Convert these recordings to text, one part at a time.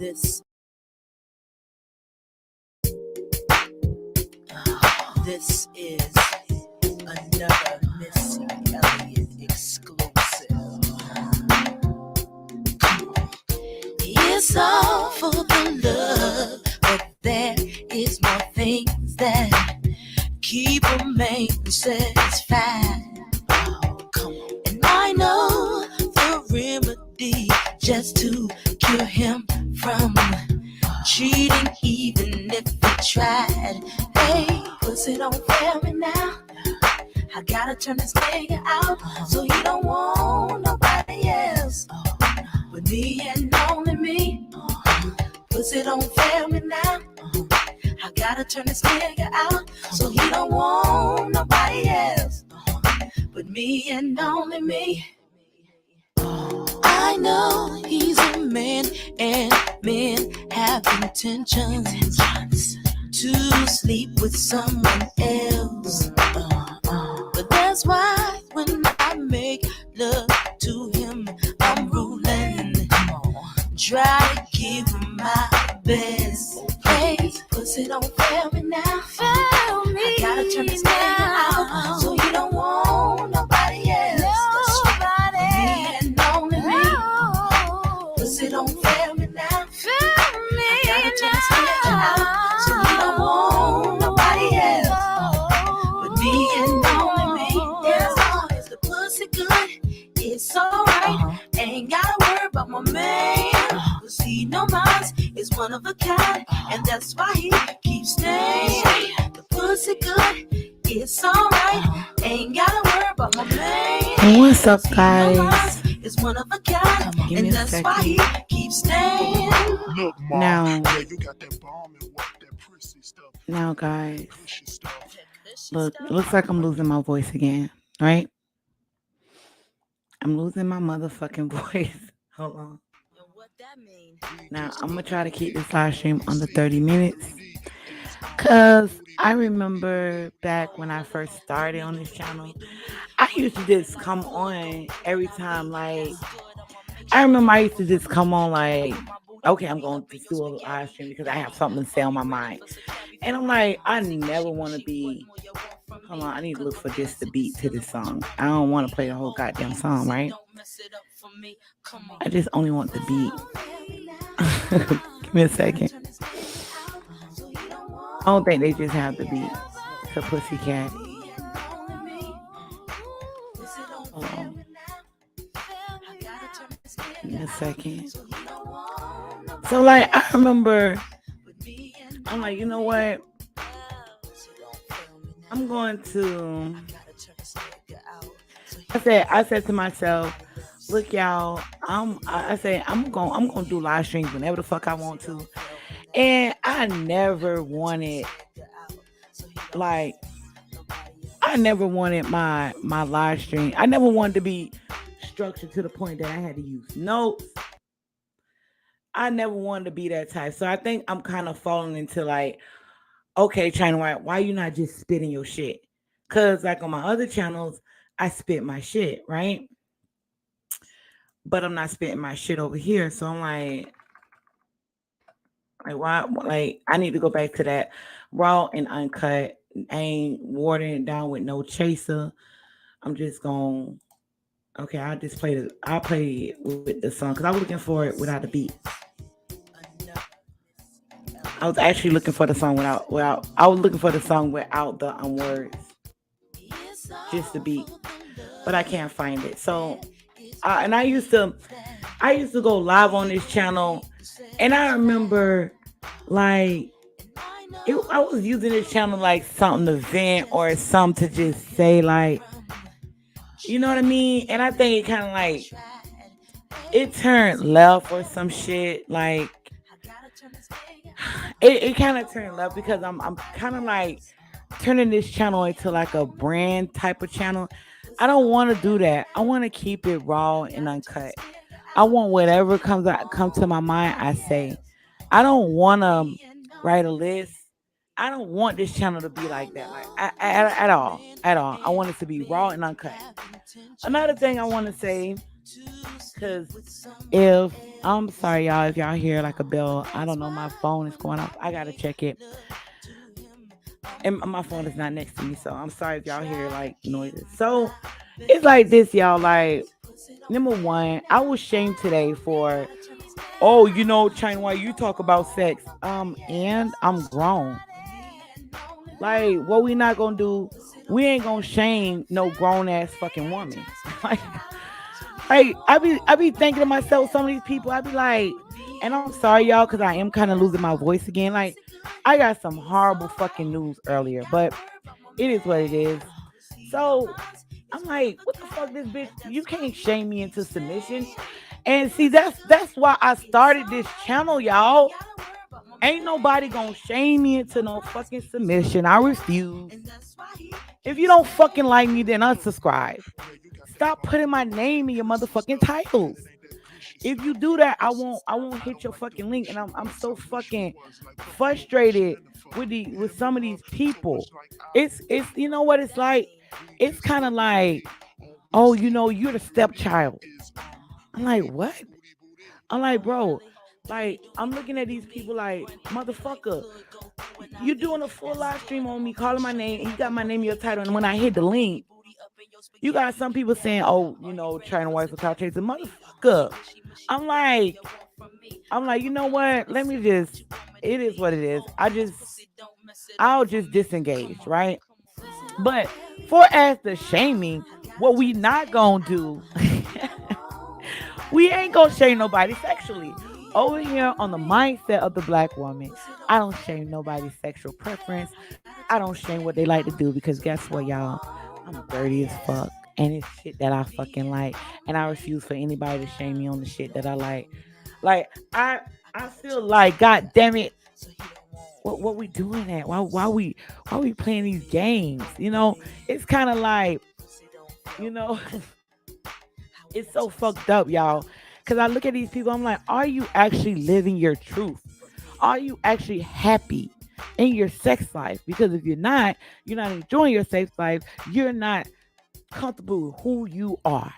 This this is another Missy Elliott exclusive. It's all for the love, but there is more things that keep a man satisfied. Oh, come on. And I know the remedy just to cure him from cheating, even if he tried. Hey, pussy don't fail me now. I gotta turn this nigga out, so he don't want nobody else but me and only me. Pussy don't fail me now. I gotta turn this nigga out, so he don't want nobody else but me and only me. I know he's a man, and men have intentions to sleep with someone else. But that's why when I make love to him, I'm ruling. Try to give him my best. Hey, pussy don't fail me now. Fail me. I gotta turn this nigga out, so he don't want nobody else. Nobody. Me and only me. Pussy don't fail me now. Fail me. I gotta turn this nigga out, so he don't want nobody else but me and only me. As long as the pussy good, it's alright. Ain't gotta worry about my man. Cause he know mine is one of a kind, and that's why he keeps staying. The pussy good, it's alright. Ain't gotta worry about my man. What's up, guys? Is one of a kind, and that's why he keeps staying. Now, guys, look, it looks like I'm losing my voice again, right? I'm losing my motherfucking voice. Hold on. Now, I'm going to try to keep this live stream under 30 minutes. Because I remember back when I first started on this channel, I used to just come on every time. Like, I remember I used to just come on like, okay, I'm going to do a live stream because I have something to say on my mind. And I'm like, I never want to be, hold on, I need to look for just the beat to this song. I don't want to play the whole goddamn song, right? I just only want the beat. Give me a second. I don't think they just have the beat. It's a Pussycat. Hold on. Give me a second. So, like, I remember, I'm like, you know what? I'm going to, I said to myself, look, y'all, I'm gonna do live streams whenever the fuck I want to. And I never wanted my live stream. I never wanted to be structured to the point that I had to use notes. I never wanted to be that type. So I think I'm kind of falling into like, okay, China White, why you not just spitting your shit? Because like on my other channels, I spit my shit, right? But I'm not spitting my shit over here. So I'm like why? Like, I need to go back to that raw and uncut. I ain't watering it down with no chaser. I'm just going, okay, I'll play it with the song because I was looking for it without the beat. I was actually looking for the song without I was looking for the song without the words. Just the beat. But I can't find it. So and I used to go live on this channel, and I remember like I was using this channel like something to vent or something to just say, like, you know what I mean? And I think it kind of like it turned left or some shit. Like it kind of turned left because I'm kind of like turning this channel into like a brand type of channel. I don't want to do that. I want to keep it raw and uncut. I want whatever comes to my mind, I say. I don't want to write a list. I don't want this channel to be like that, like at all. I want it to be raw and uncut. Another thing I want to say, Cause if I'm sorry, y'all, if y'all hear like a bell, I don't know, my phone is going off. I gotta check it. And my phone is not next to me, so I'm sorry if y'all hear like noises. So it's like this, y'all. Like, number one, I was shamed today for, oh, China White, you talk about sex. And I'm grown. Like, what we not gonna do? We ain't gonna shame no grown ass fucking woman. like, I be thinking to myself, some of these people, I be like, and I'm sorry, y'all, because I am kind of losing my voice again. Like, I got some horrible fucking news earlier, but it is what it is. So I'm like, what the fuck, this bitch? You can't shame me into submission. And see, that's why I started this channel, y'all. Ain't nobody gonna shame me into no fucking submission. I refuse. If you don't fucking like me, then unsubscribe. Stop putting my name in your motherfucking titles. If you do that, I won't hit your fucking link. And I'm so fucking frustrated with some of these people. It's you know what it's like? It's kind of like, oh, you're the stepchild. I'm like, what? I'm like, bro, like, I'm looking at these people like, motherfucker, you doing a full live stream on me, calling my name, and you got my name in your title, and when I hit the link, you got some people saying, oh, trying to wife a couch chaser, motherfucker. I'm like, you know what? Let me just. It is what it is. I'll just disengage, right? But for as the shaming, what we not gonna do, we ain't gonna shame nobody sexually. Over here on the mindset of the black woman, I don't shame nobody's sexual preference. I don't shame what they like to do because guess what, y'all? I'm dirty as fuck. And it's shit that I fucking like. And I refuse for anybody to shame me on the shit that I like. Like, I feel like, god damn it, what we doing at? Why we playing these games? It's kind of like, you know, it's so fucked up, y'all. Cause I look at these people, I'm like, are you actually living your truth? Are you actually happy in your sex life? Because if you're not enjoying your sex life, you're not comfortable with who you are.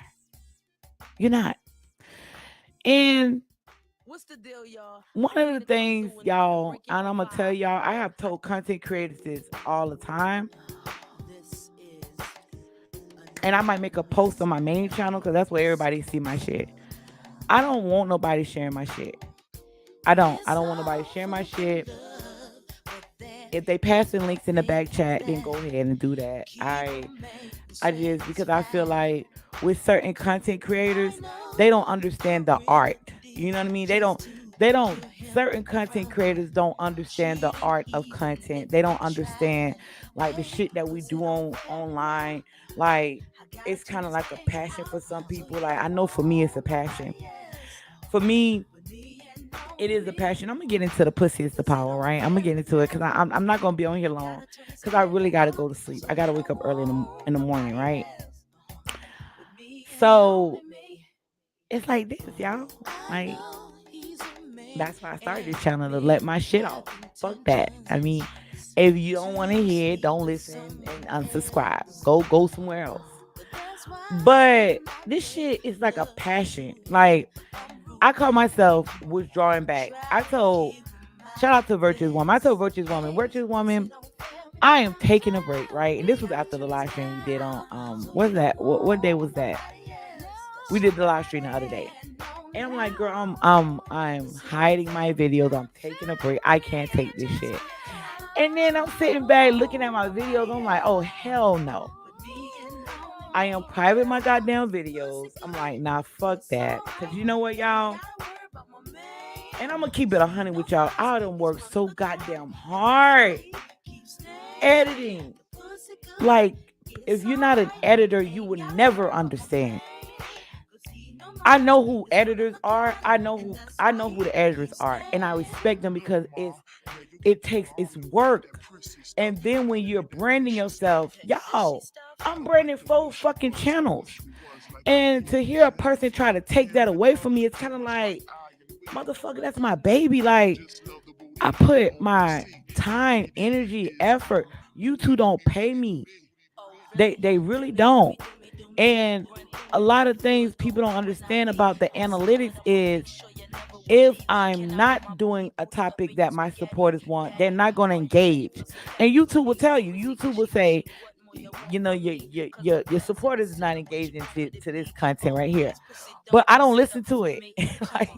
You're not. And what's the deal, y'all? One of the things, y'all, and I'm gonna tell y'all, I have told content creators this all the time. And I might make a post on my main channel because that's where everybody see my shit. I don't want nobody sharing my shit. I don't want nobody sharing my shit. If they passing links in the back chat, then go ahead and do that. I just, because I feel like with certain content creators, they don't understand the art. You know what I mean? They don't certain content creators don't understand the art of content. They don't understand like the shit that we do online. Like, it's kind of like a passion for some people. Like, I know for me it's a passion. For me, it is a passion. I'm gonna get into the pussy is the power, right? I'm gonna get into it because I'm not gonna be on here long because I really gotta go to sleep. I gotta wake up early in the morning, right? So it's like this, y'all. Like, that's why I started this channel, to let my shit off. Fuck that. I mean, if you don't want to hear it, don't listen and unsubscribe. Go somewhere else. But this shit is like a passion. Like, I call myself withdrawing back. Shout out to Virtuous Woman. I told Virtuous Woman, I am taking a break, right? And this was after the live stream we did on what's that? What day was that? We did the live stream the other day. And I'm like, girl, I'm hiding my videos. I'm taking a break. I can't take this shit. And then I'm sitting back looking at my videos. I'm like, oh hell no. I am private my goddamn videos. I'm like, nah, fuck that. Cause you know what, y'all? And I'm gonna keep it 100 with y'all. I done worked so goddamn hard editing. Like, if you're not an editor, you would never understand. I know who editors are. I know who the editors are, and I respect them because it's work. And then when you're branding yourself, y'all, I'm branding 4 fucking channels. And to hear a person try to take that away from me, it's kind of like, motherfucker, that's my baby. Like, I put my time, energy, effort. You two don't pay me. They really don't. And a lot of things people don't understand about the analytics is if I'm not doing a topic that my supporters want, they're not going to engage. And YouTube will tell you. YouTube will say, your supporters is not engaging to this content right here. But I don't listen to it. Like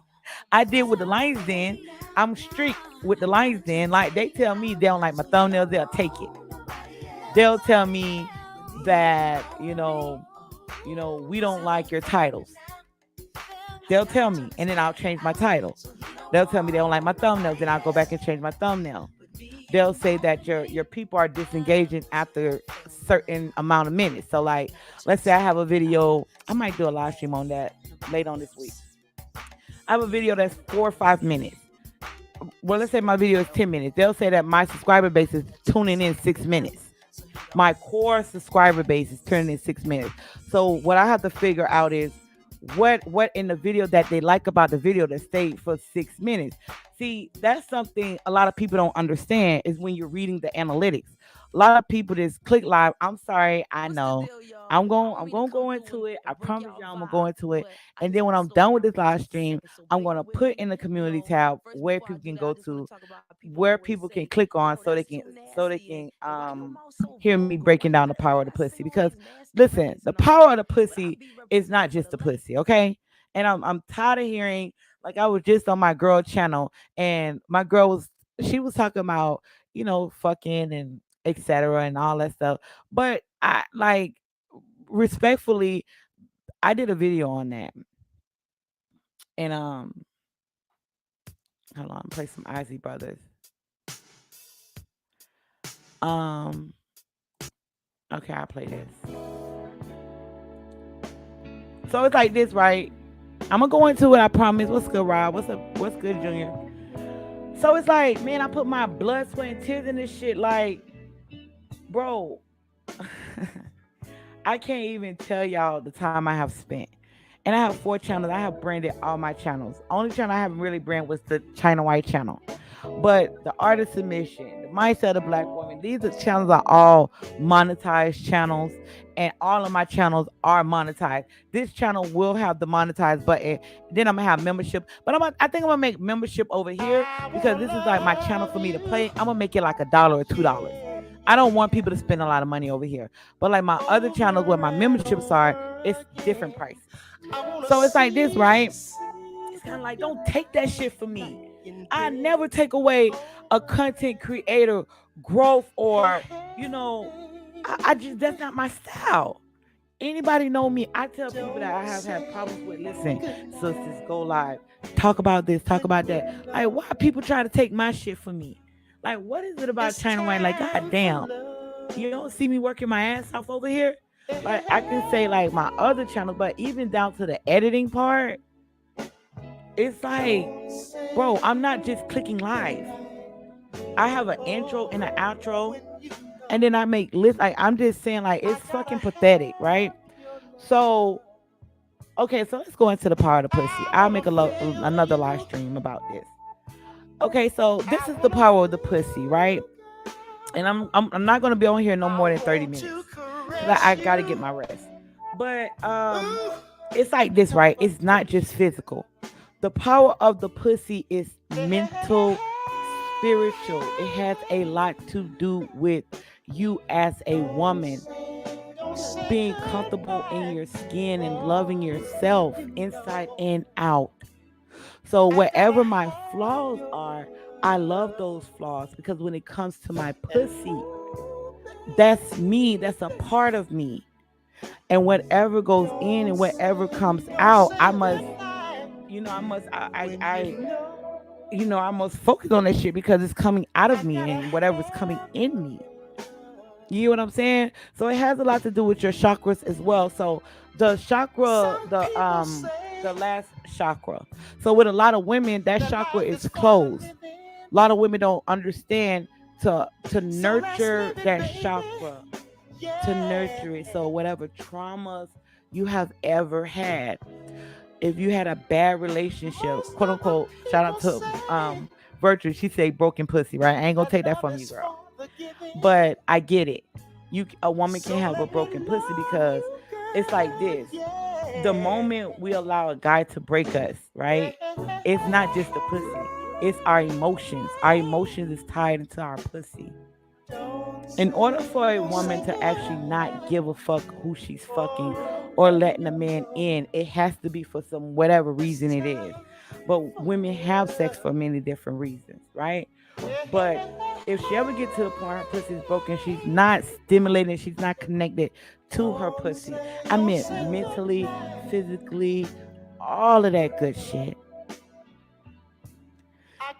I did with the Lions Den. I'm strict with the Lions Den. Like they tell me they don't like my thumbnails, they'll take it. They'll tell me that, we don't like your titles. They'll tell me, and then I'll change my title. They'll tell me they don't like my thumbnails, and I'll go back and change my thumbnail. They'll say that your people are disengaging after a certain amount of minutes. So, like, let's say I have a video, I might do a live stream on that late on this week. I have a video that's 4 or 5 minutes. Well, let's say my video is 10 minutes. They'll say that my subscriber base is tuning in 6 minutes. My core subscriber base is turning in 6 minutes. So what I have to figure out is what in the video that they like about the video that stayed for 6 minutes. See, that's something a lot of people don't understand is when you're reading the analytics. A lot of people just click live. I'm sorry, I know. I'm gonna go into it. I promise y'all I'm gonna go into it. And then when I'm done with this live stream, I'm gonna put in the community tab where people can go to, where people can click on so they can hear me breaking down the power of the pussy. Because listen, the power of the pussy is not just the pussy, okay? And I'm tired of hearing, like I was just on my girl channel and my girl was talking about, fucking and etc. and all that stuff. But I like respectfully, I did a video on that. And hold on, play some Izzy Brothers. Okay, I'll play this. So it's like this, right? I'm gonna go into it, I promise. What's good, Rob? What's up? What's good, Junior? So it's like, man, I put my blood, sweat, and tears in this shit. Like, bro, I can't even tell y'all the time I have spent. And I have 4 channels. I have branded all my channels. Only channel I haven't really branded was the China White channel. But the Artist Submission, the Mindset of the Black Woman, these channels are all monetized channels. And all of my channels are monetized. This channel will have the monetized button. Then I'm gonna have membership. But I think I'm gonna make membership over here because this is like my channel for me to play. I'm gonna make it like $1 or $2. I don't want people to spend a lot of money over here. But like my other channels where my memberships are, it's different prices. So it's like this, right? It's kind of like, don't take that shit from me. I never take away a content creator growth or, I just, that's not my style. Anybody know me? I tell people that I have had problems with, listen, sisters, go live. Talk about this, talk about that. Like, why people try to take my shit from me? Like, what is it about China White? Like, god damn. You don't see me working my ass off over here? Like, I can say like my other channels, but even down to the editing part, it's like, bro, I'm not just clicking live. I have an intro and an outro, and then I make lists. Like, I'm just saying, like, it's fucking pathetic, right? So, okay, so let's go into the power of the pussy. I'll make another live stream about this. Okay, so this is the power of the pussy, right? And I'm not gonna be on here no more than 30 minutes. I gotta get my rest. But it's like this, right? It's not just physical. The power of the pussy is mental, spiritual. It has a lot to do with you as a woman being comfortable in your skin and loving yourself inside and out. So wherever my flaws are, I love those flaws because when it comes to my pussy, that's me. That's a part of me. And whatever goes in and whatever comes out, I must focus on that shit because it's coming out of me and whatever's coming in me. You know what I'm saying? So it has a lot to do with your chakras as well. So the chakra, the last chakra. So with a lot of women, that chakra is closed. A lot of women don't understand to nurture that chakra, to nurture it. So whatever traumas you have ever had, if you had a bad relationship, quote unquote, shout out to Virtue, she said broken pussy, right? I ain't gonna take that from you, girl. But I get it. A woman can have a broken pussy because It's like this. The moment we allow a guy to break us, right? It's not just the pussy. It's our emotions. Our emotions is tied into our pussy. In order for a woman to actually not give a fuck who she's fucking or letting a man in, it has to be for some whatever reason it is. But women have sex for many different reasons, right? But if she ever get to the point her pussy is broken, she's not stimulated, she's not connected to her pussy. I meant mentally, physically, all of that good shit.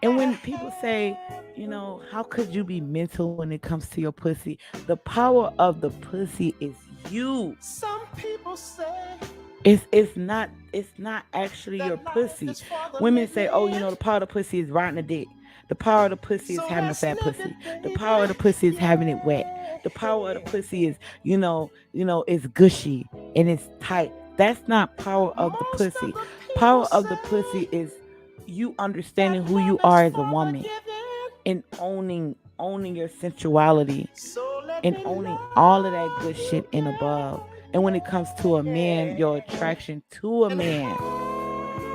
And when people say, how could you be mental when it comes to your pussy? The power of the pussy is you. Some people say It's not actually your pussy. Women say, oh, the power of the pussy is riding a dick. The power of the pussy is having a fat pussy. The power of the pussy is having it wet. The power of the pussy is, it's gushy and it's tight. That's not power of the pussy. Power of the pussy is you understanding who you are as a woman and owning your sensuality and owning all of that good shit and above. And when it comes to a man, your attraction to a man,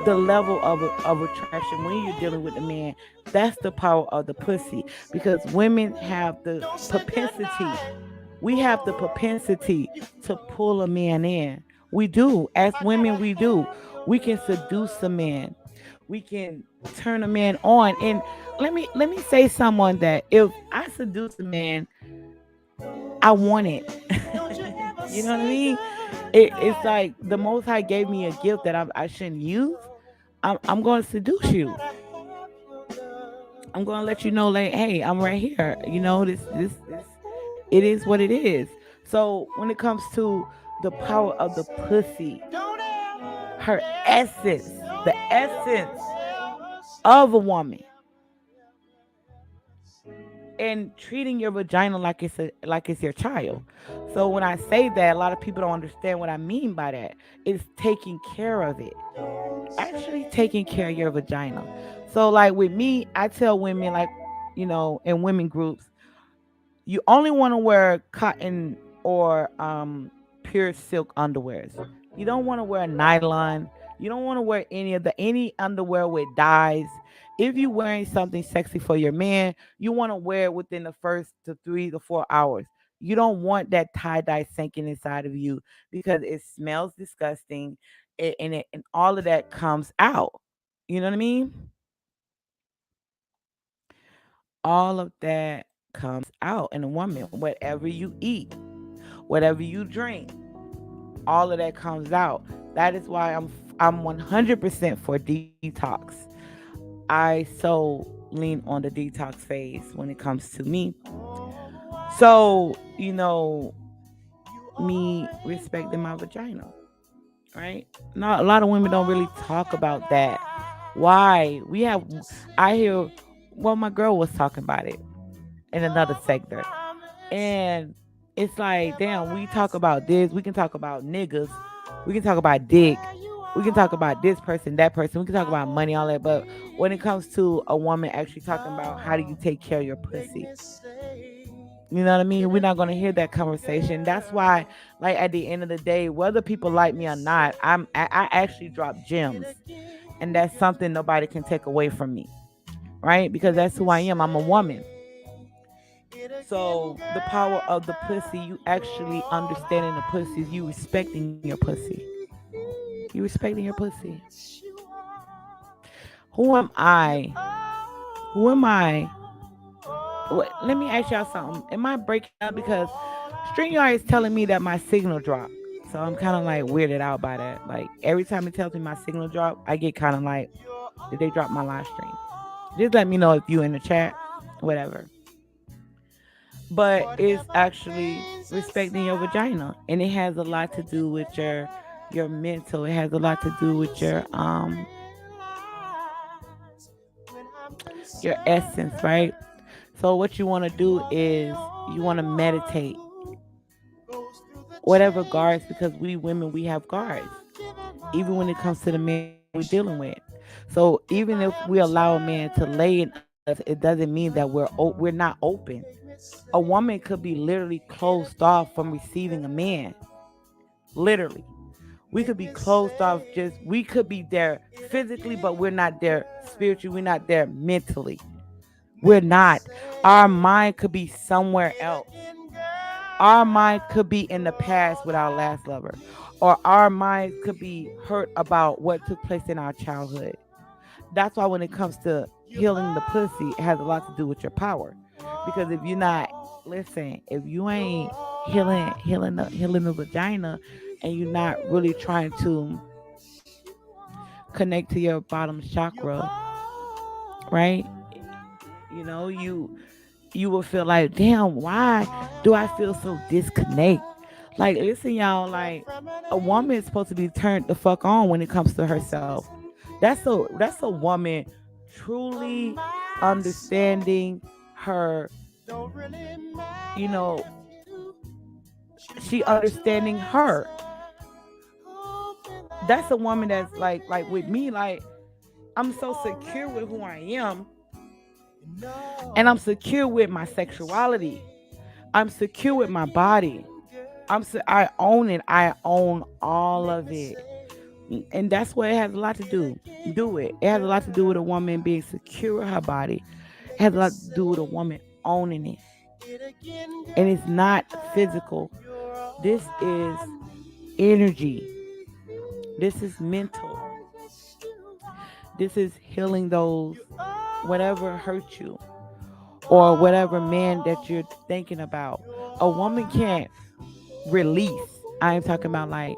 the level of attraction when you're dealing with a man, that's the power of the pussy. Because women have the propensity, we have the propensity to pull a man in. We do. As women, we do. We can seduce a man. We can turn a man on. And let me say someone that if I seduce a man, I want it. You know what I mean? It's like the Most High gave me a gift that I shouldn't use. I'm going to seduce you. I'm going to let you know, like, hey, I'm right here. This, it is what it is. So when it comes to the power of the pussy, her essence, the essence of a woman, and treating your vagina like it's your child. So when I say that, a lot of people don't understand what I mean by that. It's taking care of it. Actually taking care of your vagina. So like with me, I tell women like, in women groups, you only want to wear cotton or pure silk underwears. You don't want to wear nylon. You don't want to wear any underwear with dyes. If you're wearing something sexy for your man, you want to wear it within the first to 3 to 4 hours. You don't want that tie dye sinking inside of you because it smells disgusting, and all of that comes out. You know what I mean? All of that comes out in a woman. Whatever you eat, whatever you drink, all of that comes out. That is why I'm 100% for detox. I so lean on the detox phase when it comes to me. So, me respecting my vagina, right? Not a lot of women don't really talk about that. Why? I hear, well, my girl was talking about it in another sector. And it's like, damn, we talk about this. We can talk about niggas. We can talk about dick. We can talk about this person, that person. We can talk about money, all that. But when it comes to a woman actually talking about how do you take care of your pussy, you know what I mean? We're not gonna hear that conversation. That's why, like at the end of the day, whether people like me or not, I actually drop gems, and that's something nobody can take away from me, right? Because that's who I am. I'm a woman. So the power of the pussy, you actually understanding the pussy, you respecting your pussy. You respecting your pussy. Who am I? Who am I? Let me ask y'all something. Am I breaking up because StreamYard is telling me that my signal dropped? So I'm kind of like weirded out by that. Like every time it tells me my signal dropped, I get kind of like, did they drop my live stream? Just let me know if you in the chat, whatever. But it's actually respecting your vagina, and it has a lot to do with your mental. It has a lot to do with your essence, right? So what you want to do is you want to meditate. Whatever guards, because we women, we have guards. Even when it comes to the men we're dealing with. So even if we allow a man to lay in us, it doesn't mean that we're not open. A woman could be literally closed off from receiving a man. Literally. We could be closed off, we could be there physically, but we're not there spiritually. We're not there mentally. We're not. Our mind could be somewhere else. Our mind could be in the past with our last lover, or our minds could be hurt about what took place in our childhood. That's why when it comes to healing the pussy, it has a lot to do with your power. Because if you're not, listen, if you ain't healing the vagina, and you're not really trying to connect to your bottom chakra, right? You will feel like, damn, why do I feel so disconnect? Like, listen, y'all, like, a woman is supposed to be turned the fuck on when it comes to herself. That's a woman truly understanding her, you know, she understanding her. That's a woman that's like with me, like, I'm so secure with who I am, and I'm secure with my sexuality. I'm secure with my body. I own it. I own all of it. And that's what it has a lot to do it. It has a lot to do with a woman being secure with her body. It has a lot to do with a woman owning it. And it's not physical. This is energy. This is mental. This is healing those, whatever hurt you, or whatever man that you're thinking about. A woman can't release. I am talking about, like,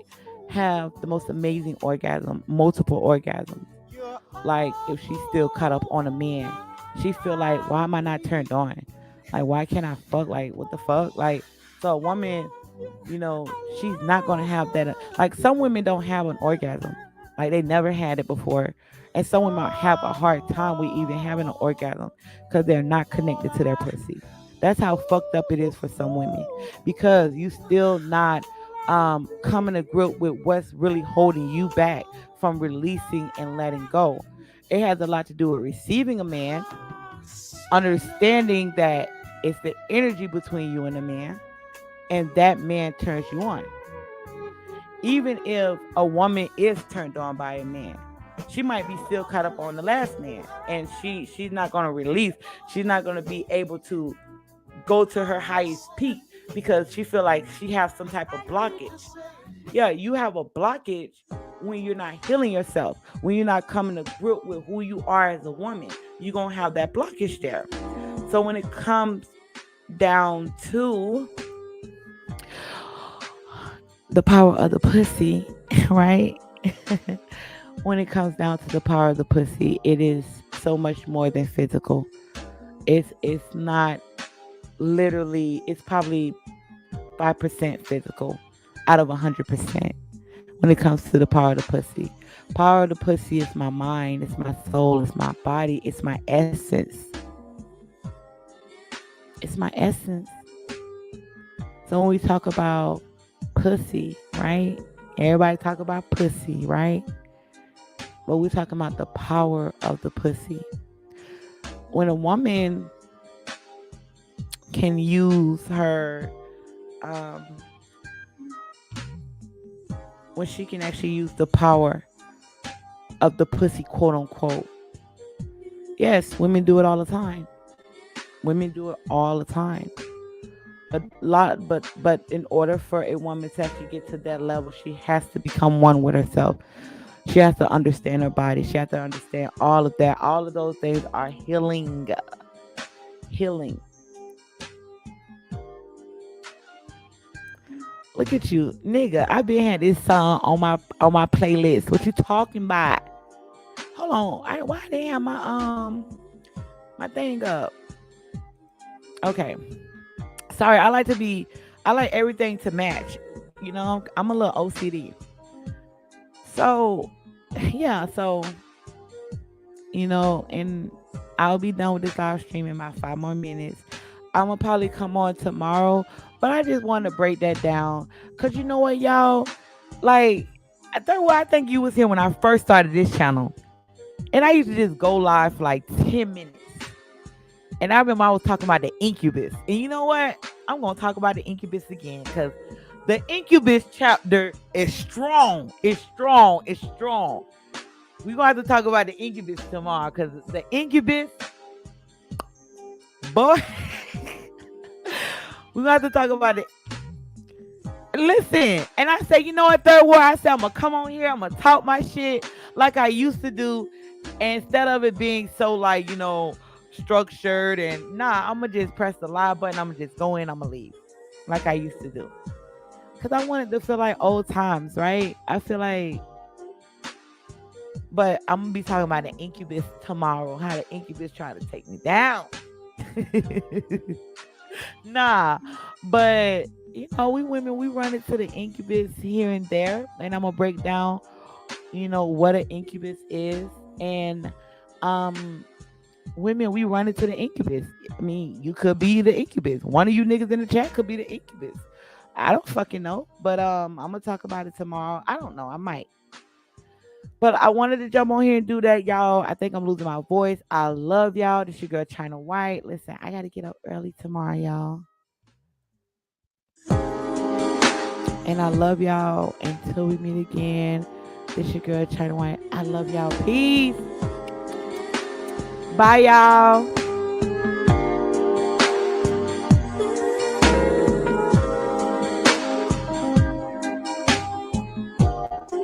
have the most amazing orgasm, multiple orgasms. Like, if she's still caught up on a man, she feel like, why am I not turned on? Like, why can't I fuck? Like, what the fuck? Like, so a woman, she's not gonna have that. Like, some women don't have an orgasm, like they never had it before, and some women have a hard time with even having an orgasm because they're not connected to their pussy. That's how fucked up it is for some women, because you still not coming to grip with what's really holding you back from releasing and letting go. It has a lot to do with receiving a man, understanding that it's the energy between you and a man, and that man turns you on. Even if a woman is turned on by a man, she might be still caught up on the last man, and she's not going to release. She's not going to be able to go to her highest peak because she feel like she has some type of blockage. Yeah, you have a blockage when you're not healing yourself, when you're not coming to grip with who you are as a woman. You're going to have that blockage there. So when it comes down to the power of the pussy, right? When it comes down to the power of the pussy, it is so much more than physical. It's not literally, it's probably 5% physical out of 100% when it comes to the power of the pussy. Power of the pussy is my mind, it's my soul, it's my body, it's my essence. It's my essence. So when we talk about pussy, right? Everybody talk about pussy, right? But we're talking about the power of the pussy. When a woman can use her, when she can actually use the power of the pussy, quote unquote. Yes, women do it all the time. Women do it all the time. But in order for a woman to actually get to that level, she has to become one with herself. She has to understand her body. She has to understand all of that. All of those things are healing. Healing. Look at you, nigga. I been had this song on my playlist. What you talking about? Hold on. Why they have my thing up? Okay. Sorry, I like everything to match. I'm a little OCD. So, yeah, and I'll be done with this live stream in about 5 more minutes. I'm gonna probably come on tomorrow, but I just want to break that down. Cause you know what, y'all? Like, I think you was here when I first started this channel. And I used to just go live for like 10 minutes. And I remember I was talking about the incubus. And you know what? I'm going to talk about the incubus again because The incubus chapter is strong. It's strong. It's strong. We're gonna have to talk about the incubus tomorrow, because the incubus, boy, we're gonna have to talk about it. Listen, and I say, you know what, Third Ward, I said, I'm gonna come on here, I'm gonna talk my shit like I used to do, instead of it being so, like, you know, structured. And I'm gonna just press the live button, I'm gonna just go in, I'm gonna leave like I used to do, because I wanted to feel like old times, right? I feel like, but I'm gonna be talking about the incubus tomorrow, how the incubus try to take me down. But you know, we women, we run into the incubus here and there, and I'm gonna break down, you know, what an incubus is. And women, we run into the incubus. I mean, you could be the incubus. One of you niggas in the chat could be the incubus. I don't fucking know, but I'm gonna talk about it tomorrow. I don't know, I might. But I wanted to jump on here and do that, y'all. I think I'm losing my voice. I love y'all. This your girl China White. Listen, I gotta get up early tomorrow, y'all. And I love y'all until we meet again. This your girl China White. I love y'all. Peace. Bye, y'all.